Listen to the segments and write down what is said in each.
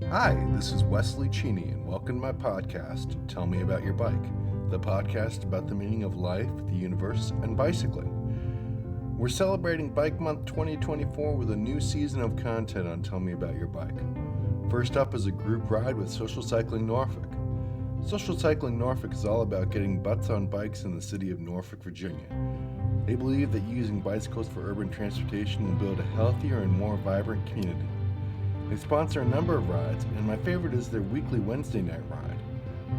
Hi, this is Wesley Cheney, and welcome to my podcast, Tell Me About Your Bike, the podcast about the meaning of life, the universe, and bicycling. We're celebrating Bike Month 2024 with a new season of content on Tell Me About Your Bike. First up is a group ride with Social Cycling Norfolk. Social Cycling Norfolk is all about getting butts on bikes in the city of Norfolk, Virginia. They believe that using bicycles for urban transportation will build a healthier and more vibrant community. They sponsor a number of rides, and my favorite is their weekly Wednesday night ride.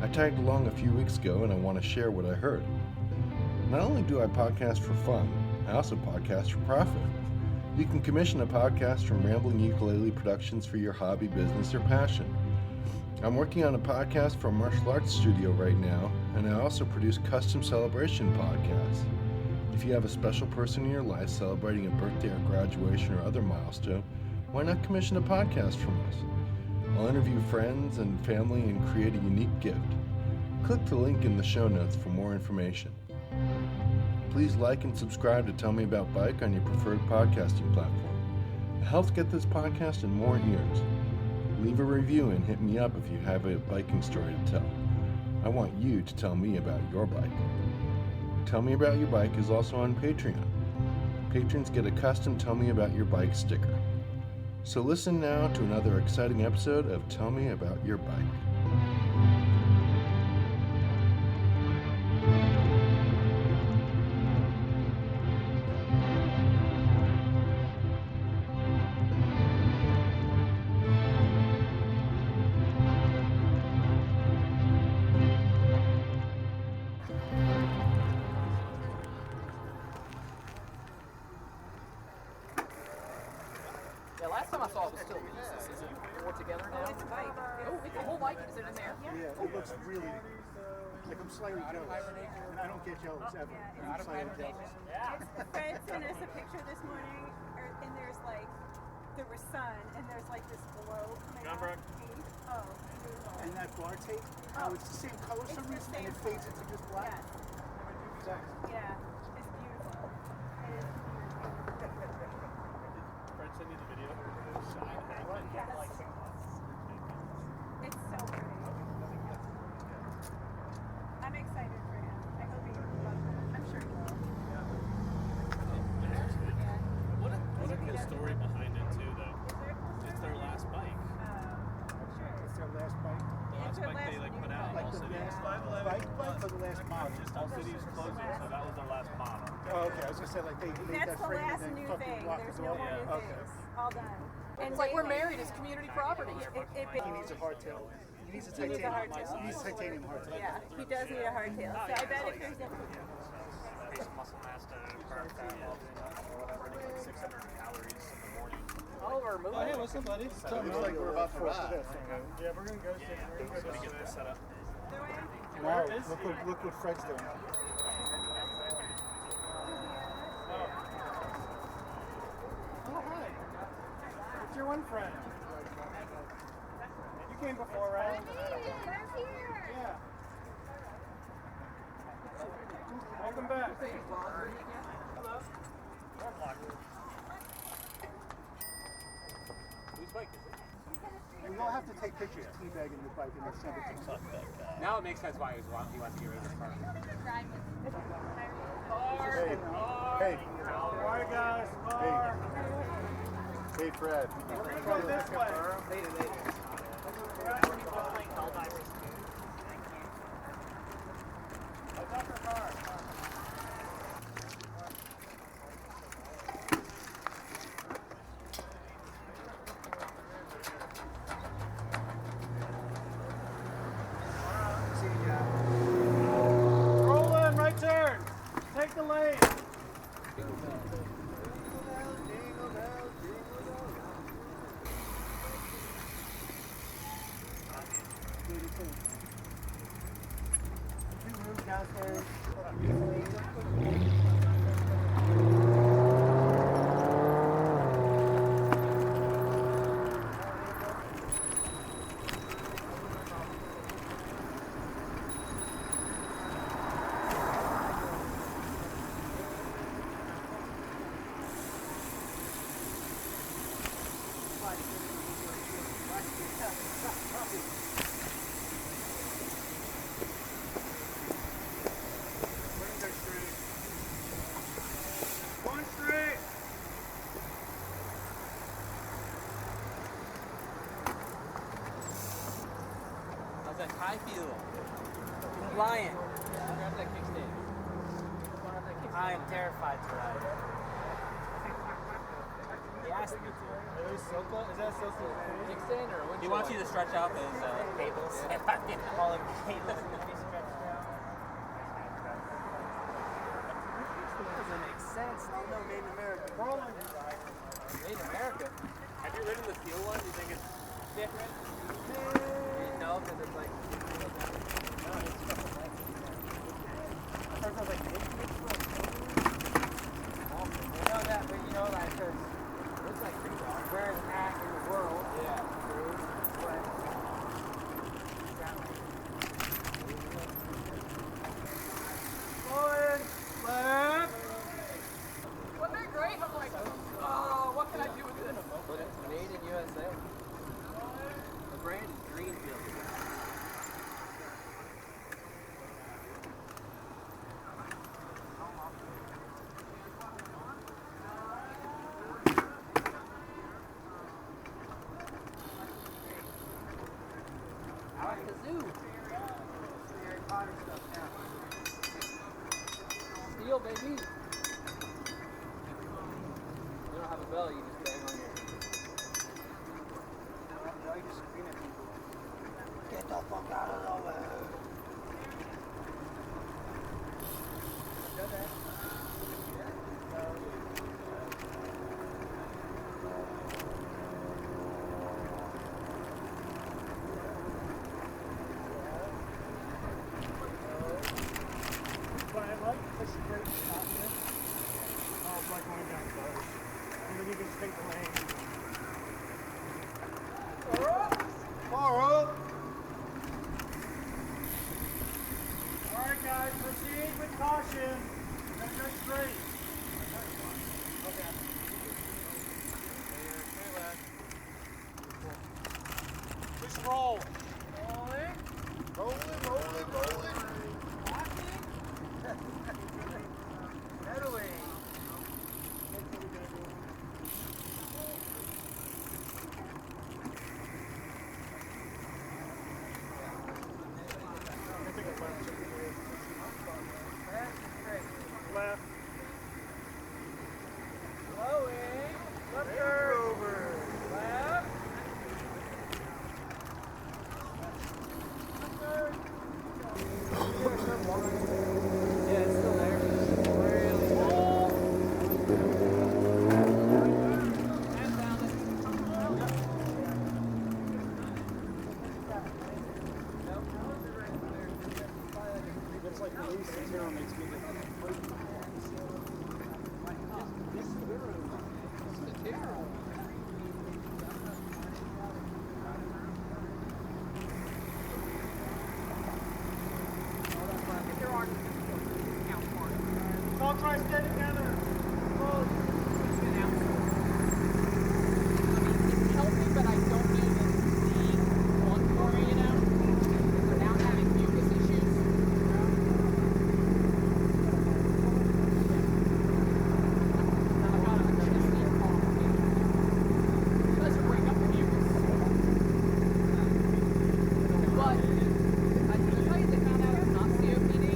I tagged along a few weeks ago, and I want to share what I heard. Not only do I podcast for fun, I also podcast for profit. You can commission a podcast from Rambling Ukulele Productions for your hobby, business, or passion. I'm working on a podcast for a martial arts studio right now, and I also produce custom celebration podcasts. If you have a special person in your life celebrating a birthday or graduation or other milestone, why not commission a podcast from us? I'll interview friends and family and create a unique gift. Click the link in the show notes for more information. Please like and subscribe to Tell Me About Bike on your preferred podcasting platform. It helps get this podcast in more ears. Leave a review and hit me up if you have a biking story to tell. I want you to tell me about your bike. Tell Me About Your Bike is also on Patreon. Patrons get a custom Tell Me About Your Bike sticker. So listen now to another exciting episode of Tell Me About Your Bike. Yeah, last time I saw it was still pieces. Is it more together now? It's a bike. Oh, the whole bike is in there? Yeah, it looks really, like I'm slightly jealous. And I don't get jealous ever. I'm slightly jealous. Fred sent us a picture this morning, and there's like, there was sun, and there's like this glow coming out. Oh, beautiful. And that bar tape, how it's the same color for some reason, and it fades into just black. Yes. Exactly. Yeah, it's beautiful. It is beautiful. Fred send you the video? Yes. It's so pretty. I'm excited for him. I hope he loves it. I'm sure he will. What a cool story behind it too, though. Is there a cool It's story? their last bike. Sure. It's their last bike. The last their bike they last put new out. Like All the City. last bike or the last model? All City is closing, so that was their last model. Oh, okay. I was gonna say like they made That's that the frame last and new then fucking thing. blocked There's the no door. more new Okay. things. All done. It's like we're married. It's community property. He needs a hardtail. He needs a He needs a titanium. hardtail. He needs a titanium hardtail. Yeah, he does need a hardtail. So I bet if there's a Base muscle mass to burn fat level or whatever. It's like 600 calories in the morning. Oh, we're moving. Hey, what's up, buddy? Looks like we're about to ride. Yeah, we're gonna go. So we get this set up. Wow, look what Fred's doing. Oh, hi. It's your one friend. You came before, right? Yeah. Welcome back. Hello. Whose bike is it? We all have to take pictures teabagging the bike and then send it to him. Now it makes sense why he wants to get rid of his car. Hey, All right, guys. Bar. hey, Fred. Go this way. Roll in, right turn. Take the lane. Two rooms downstairs. I feel. Lion. Grab that kickstand. I am terrified to ride. He asked me to. Is that social? Kickstand or what? He wants you to stretch out those cables. All them cables need to be stretched out. Doesn't make sense. They know Native American. Made in America. Have you ridden the steel one? Do you think it's different? No, because it's like. You know that, but you know that because Looks like rebar. where it's at in the world. Yeah. Wasn't that great? I'm like, oh, what can I do with this? But it's made in USA. The brand is Greenfield. Kazoo. Steel, baby. You don't have a belly, you just bang on your. Get the fuck out of the way. But I like this great shot here. Oh, like going down close. And then you can take the lane. Alright guys, proceed with caution. That's right straight. Okay. Just roll. Rolling. Pedaling. Left. Slowing. Left turn. Over. Left. Yeah, it's still there. Really It's like the least zero makes me different. All try to stay together. It's healthy, but I don't need to see one for me, you know? Without having mucus issues. It doesn't break up the mucus. But I can tell you they found out it's not COPD.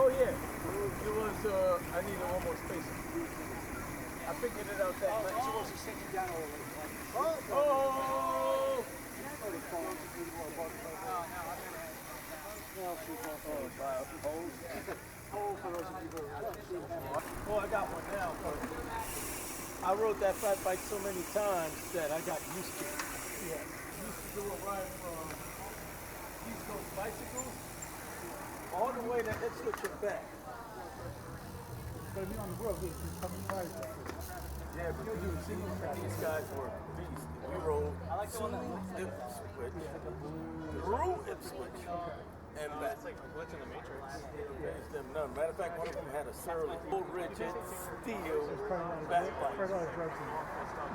Oh yeah, it was, I needed one more space. I figured it out that night. Supposed to send you down all the way. Oh! Oh, I got one now. I rode that fat bike so many times that I got used to it. Yeah. Used to do a ride from East Coast bicycles all the way to Head Switch and back. But if you're on the road, it's coming right. Yeah, but these guys were beasts. We rode through Ipswich and back. It's like a glitch in the Matrix. No, matter of fact, one of them had a surly, full rigid steel back bike.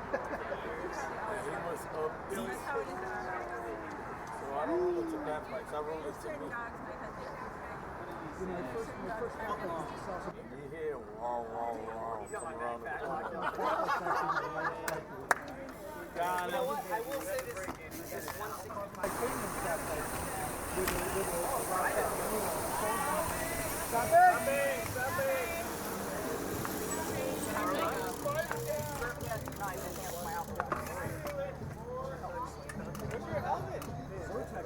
He was a beast. That's how it is in our house. So I don't roll it to that bikes. I roll it to Certain me. dogs my husband can You know, my first company was to sell some. You hear wow, wow, wow, come around the corner. You know what? I will say this. This one thing. My premium crap like with Stop it! Stop it!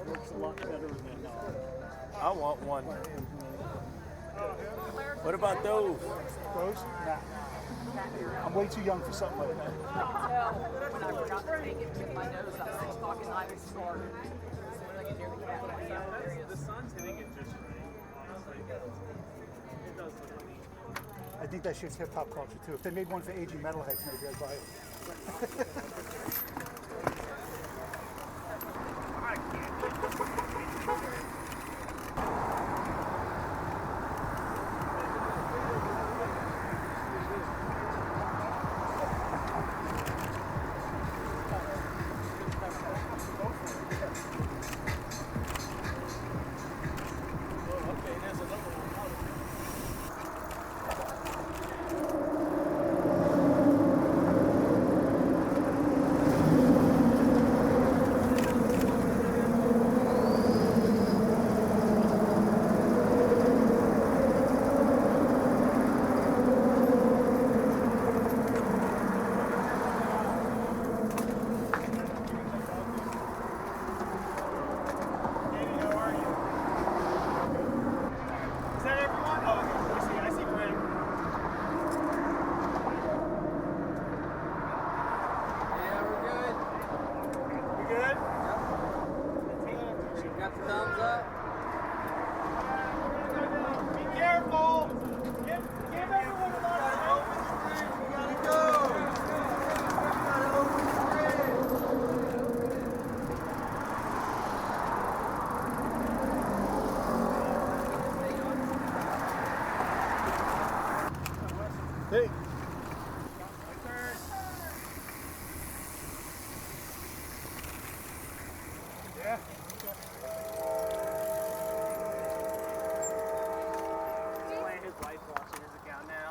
Works a lot better than I want one. What about those? Those? Nah. I'm way too young for something like that. When I forgot to take it with my nose up 6 o'clock at night, it started. As soon as I get near the cat, there he is. The sun's hitting it just right. Honestly, it does look like I think that shit's hip hop culture too. If they made one for aging metalheads, maybe I'd buy it. Okay, there's another one. Is that everyone? Oh, okay. I see Greg. Yeah, we're good. We good? Got the thumbs up. Be careful! Give everyone a lot of help. We gotta go. Gotta open the bridge. Hey. Yeah. Playing his life watching his account now.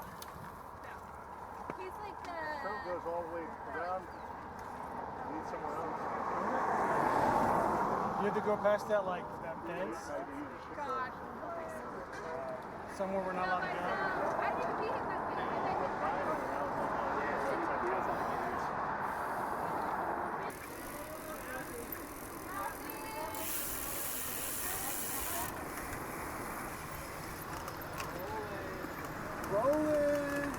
He's like the. Curve goes all the way around. Need someone else. You have to go past that like that fence Gosh. somewhere we're not allowed to go. I didn't even see him that way. Rolling.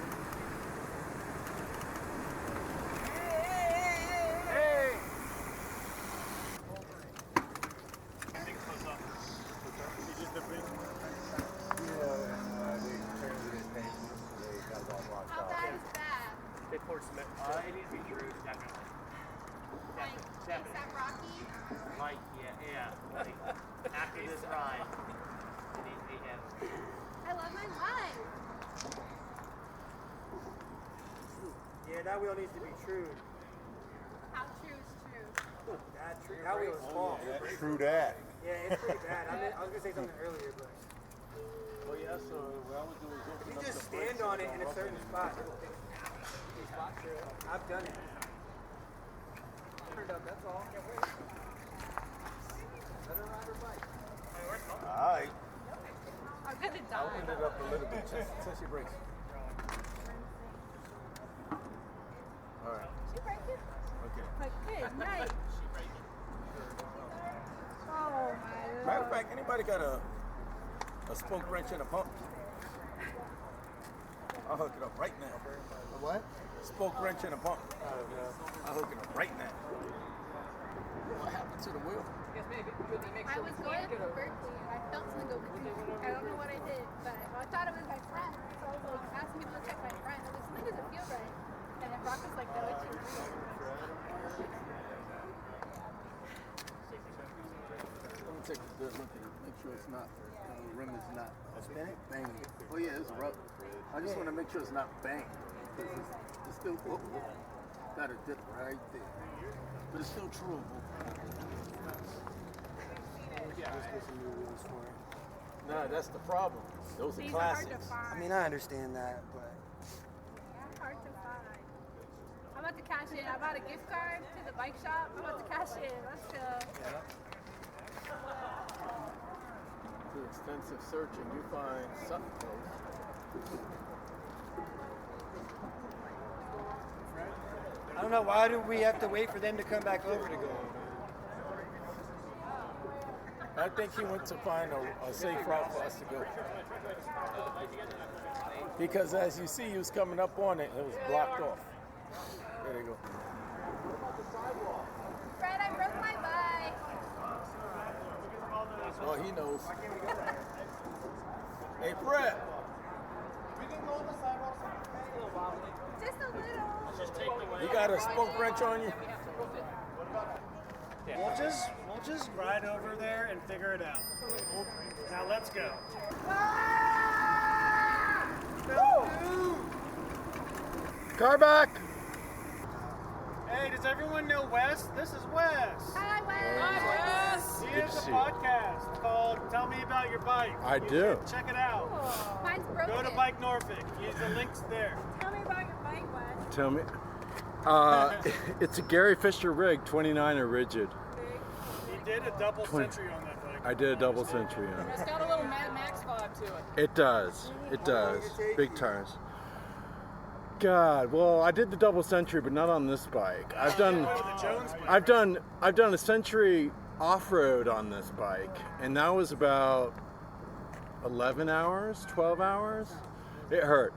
Hey! How bad is that? They poured cement. It needs to be true, definitely. Like, ASAP Rocky? Like, yeah. Like, after this ride, it needs to be him. I love my life. Yeah, that wheel needs to be true. How true is true? That wheel's small. True that. Yeah, it's pretty bad. I was gonna say something earlier, but Well, yeah, so what I would do is if open you up just the stand brakes on it and in a come certain up spot, it'll fix it. I've done it. Turned up, that's all. Let her ride her bike. All right. I'm gonna Open die. it up a little bit. Touch your brakes. All right. She break it? Okay. Like, good night. Oh my Matter of lord. fact, anybody got a spoke wrench and a pump? I'll hook it up right now. What? Spoke wrench and a pump. I'll hook it up right now. What happened to the wheel? I was going up to Berkeley and I felt something go I don't know what I did, but I thought it was my friend. So I was like asking people to check my friend. I was like, something doesn't feel right. And then Brock was like, no, it's your friend. Let me take a good look at it, make sure it's not, the rim is not banging. Oh yeah, it's rough. I just want to make sure it's not banged. Because it's still, got a dip right there. But it's still true. Nah, that's the problem. Those are These are hard to classics. find. I mean, I understand that, but Hard to find. I'm about to cash in. I bought a gift card to the bike shop. I'm about to cash in. Let's go. Through extensive searching, you find something close. I don't know, why do we have to wait for them to come back over to go? I think he went to find a safe route for us to go. Because as you see, he was coming up on it, it was blocked off. There you go. Fred, I broke my bike. Oh, he knows. Hey, Fred. Just a little. You got a spoke wrench on you? We'll just ride over there and figure it out. Now let's go. Car back! Hey, does everyone know Wes? This is Wes. Hi, Wes. Hi, Wes. He Good has to a see you. podcast called Tell Me About Your Bike. I You do. should check it out. Mine's broken. Go to Bike Norfolk. Use the links there. Tell me about your bike, Wes. Tell me. It's a Gary Fisher rig, 29er rigid. He did a double century on that bike. I did a double century on it. It's got a little Mad Max vibe to it. It does. It does. Big tires. God, well, I did the double century, but not on this bike. I've done a century off-road on this bike, and that was about 11 hours, 12 hours. It hurt.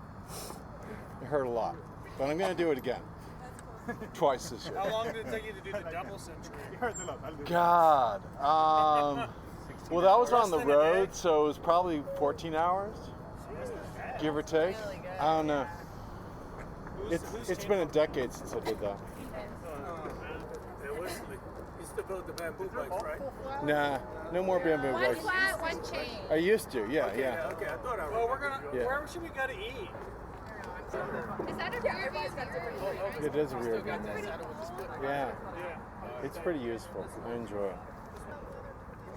It hurt a lot, but I'm gonna do it again. Twice this year. How long did it take you to do the double century? God. Well, that was on the road, so it was probably 14 hours, give or take. I don't know. It's been a decade since I did that. You still build the bamboo bikes, right? Nah, no more bamboo One bikes. flat, one chain. I used to, yeah. Okay, I thought I Well, we're gonna. Yeah. Where should we go to eat? Is that a rear view mirror? It is a rear view mirror. Yeah, Yeah. it's pretty useful. I enjoy it.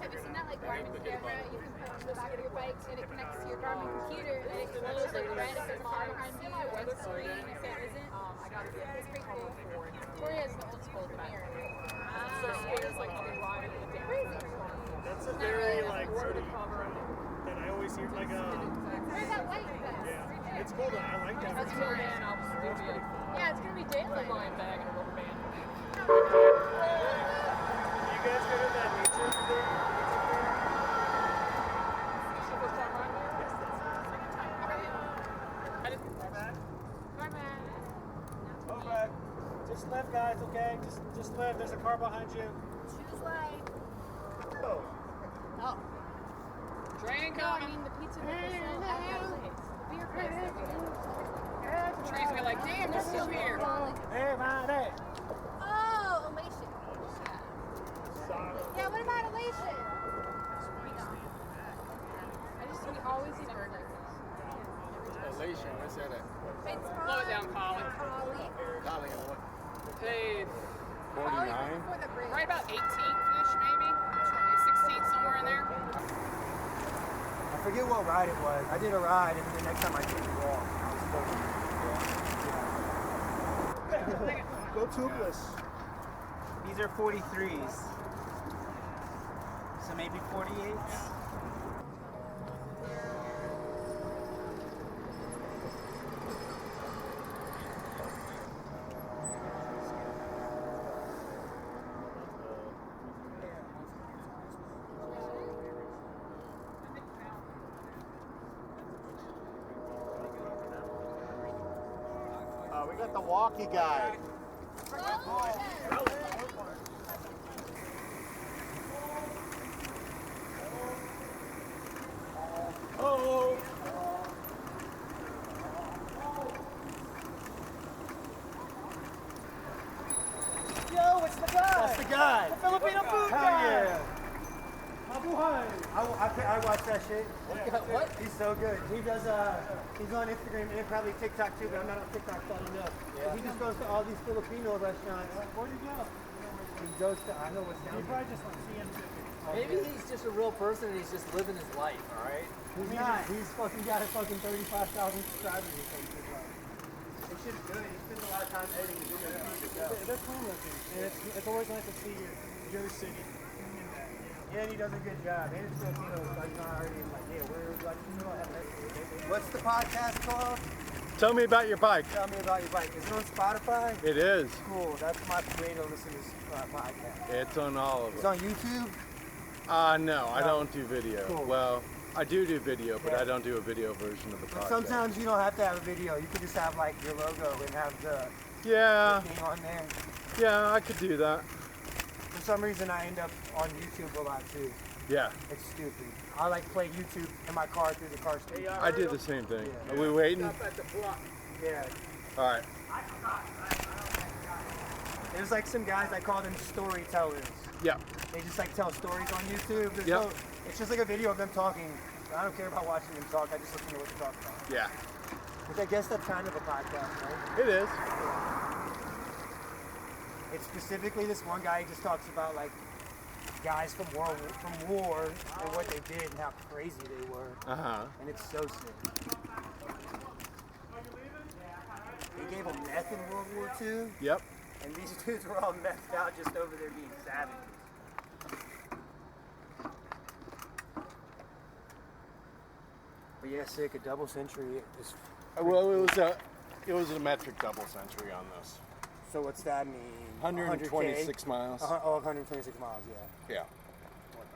Have you seen that like Garmin camera you can put on the back of your bike and it connects to your Garmin computer and it glows like red if there's a car behind you or red screen if there isn't? It's pretty cool. Tori has the old school mirror. So scares like on the ride with the Crazy. That's a very like roadie that I always hear like Where's that white vest? yeah. It's cool though. I like that. That's cool, man. I was doing Yeah, it's gonna be daylight. a line bag and a rubber band. You guys go to that nature thing? Go back. Just live, guys. Okay, just live. There's a car behind you. Choose life. Oh. Oh. Train No, I coming. mean the pizza that they sell at that place. The beer place that we go. Train's gonna be like, damn, they're still here. Hey, man. Oh, elation. Yeah, what about elation? We always eat burgers. Elation, where's that at? Slow it down, Colin. Darling, what? Paid 49? right about 18th-ish, maybe. 16th, somewhere in there. I forget what ride it was. I did a ride, and the next time I took a walk. Go tubeless. These are 43s. So maybe 48s? We got the walkie guy. Oh. Yo, it's the guy. That's the guy. The Filipino food Hell guy. yeah. Mabuhay. I watched that shit. What? He's so good. He does. He's on Instagram and probably TikTok too, but I'm not on TikTok so I don't know. Yeah. He just goes to all these Filipino restaurants. Where'd he go? He goes to. I know what's down He there. probably just went CM ticket. Maybe he's just a real person and he's just living his life, alright? He's not. He's fucking got a fucking 35,000 subscribers or something. This shit's good. He spends a lot of time editing the videos. They're cool looking. And it's always nice to see your city in that. Yeah, and he does a good job. And it's Filipino, so he's not already like, yeah, we're like, you know, have that. What's the podcast called? Tell me about your bike. Tell me about your bike. Is it on Spotify? It is. Cool. That's my way to listen to this podcast. It's on all of It's them. on YouTube? No, I don't do video. Cool. Well, I do video, but Yeah. I don't do a video version of the podcast. Sometimes you don't have to have a video. You could just have like your logo and have the thing on there. Yeah, I could do that. For some reason, I end up on YouTube a lot too. Yeah, It's stupid. I like play YouTube in my car through the car speakers. I do the same thing. Yeah. Are we waiting? At the block. Yeah. All right. There's like some guys, I call them storytellers. Yeah. They just like tell stories on YouTube. There's Yep. no, it's just like a video of them talking. I don't care about watching them talk. I just listen to what they talk about. Yeah. Which I guess that's kind of a podcast, right? It is. It's specifically this one guy. He just talks about like guys from war and what they did and how crazy they were. And it's so sick. They gave them meth in World War II. Yep. And these dudes were all methed out just over there being savages. But yeah, sick, a double century is... Well, it was a metric double century on this. So what's that mean? 126 miles. 126 miles, yeah.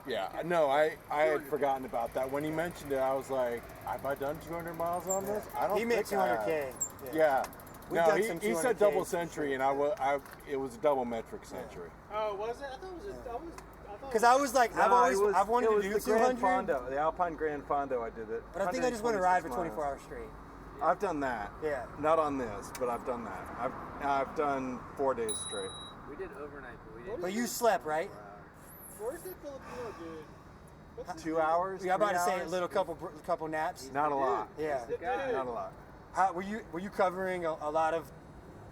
Yeah. No, I had forgotten about that. When he mentioned it, I was like, have I done 200 miles on this? I don't He meant think I have. 200K. Yeah. We've No, done some he 200Ks said double for century, sure. and it was a double metric century. Oh, was it? I thought it was Because I was like, I've wanted to do 200. Fondo, the Alpine Grand Fondo. I did it. But I think I just want to ride for 126 24 hours straight. I've done that. Yeah. Not on this, but I've done that. I've done 4 days straight. We did overnight, but we didn't. But you slept, right? Where's the Filipino dude? 2 hours. Yeah, I'm about to 3 say a hours? little couple naps. Not a lot. Yeah. Not a lot. How, were you covering a lot of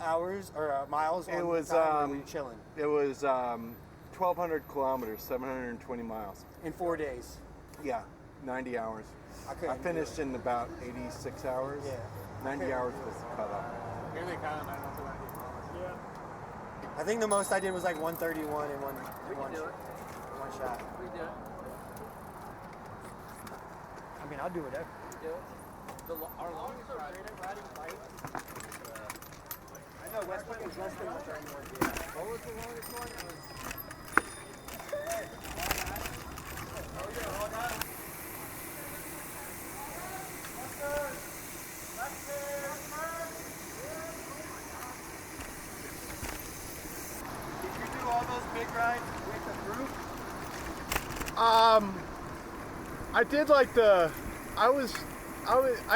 hours or miles? It on was time, or were you chilling? It was 1,200 kilometers, 720 miles. In 4 days. Yeah, 90 hours. couldn't I do finished in about 86 hours. Yeah. 90 hours was the cutoff. Here they come. I don't know what Yeah. I think the most I did was like 131 in one do it. one shot. We do it. I mean, I'll do whatever. We do it. Our longest ride. Riding bikes. I know Westwood was less than much anymore. What was the longest one? It was. Did you do all those big rides with a group? I did I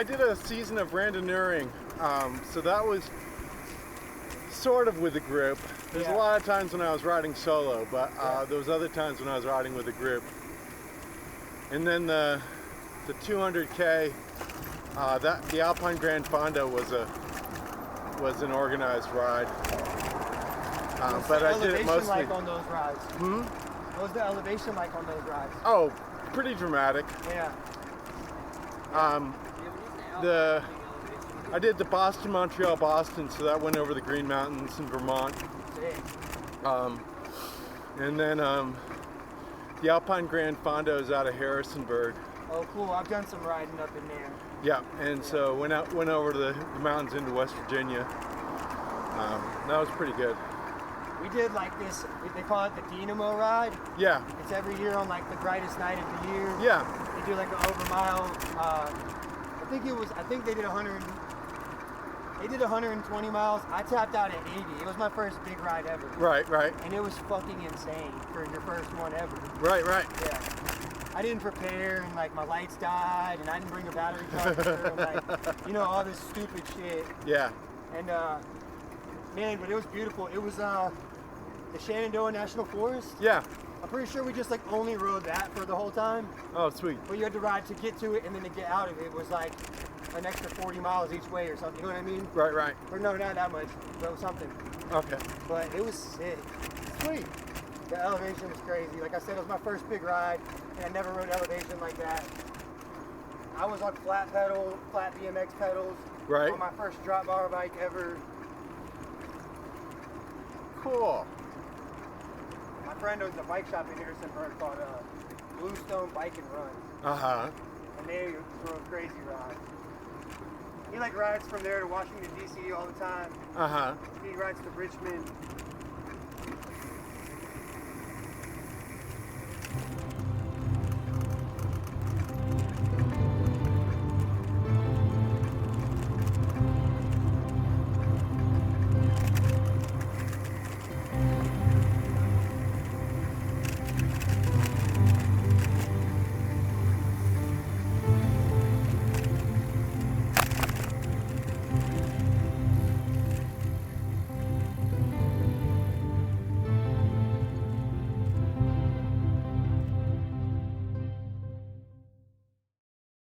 did a season of randonneuring, so that was sort of with a group. There's a lot of times when I was riding solo, but there was other times when I was riding with a group. And then the 200K, the Alpine Grand Fondo was an organized ride. But I did it mostly. Like on those rides? What was the elevation like on those rides? Oh, pretty dramatic. Yeah. I did the Boston, Montreal, Boston, so that went over the Green Mountains in Vermont. And then the Alpine Grand Fondo is out of Harrisonburg. Oh, cool. I've done some riding up in there. Yeah, and so went over to the mountains into West Virginia. That was pretty good. We did like this, they call it the Dynamo ride. Yeah. It's every year on like the brightest night of the year. Yeah. They do like an over mile. I think they did 120 miles. I tapped out at 80. It was my first big ride ever. Right. And it was fucking insane for your first one ever. Right. Yeah. I didn't prepare and like my lights died and I didn't bring a battery charger and like, all this stupid shit. Yeah. And man, but it was beautiful. It was the Shenandoah National Forest. Yeah. I'm pretty sure we just like only rode that for the whole time. Oh, sweet. But you had to ride to get to it, and then to get out of it was like an extra 40 miles each way or something. You know what I mean? Right. Or no, not that much, but it was something. Okay. But it was sick. Sweet. The elevation was crazy. Like I said, it was my first big ride, and I never rode elevation like that. I was on flat BMX pedals. Right. On my first drop bar bike ever. Cool. My friend owns a bike shop in Harrisonburg called Bluestone Bike and Run. Uh-huh. And they drove crazy rides. He like rides from there to Washington, D.C. all the time. Uh-huh. He rides to Richmond.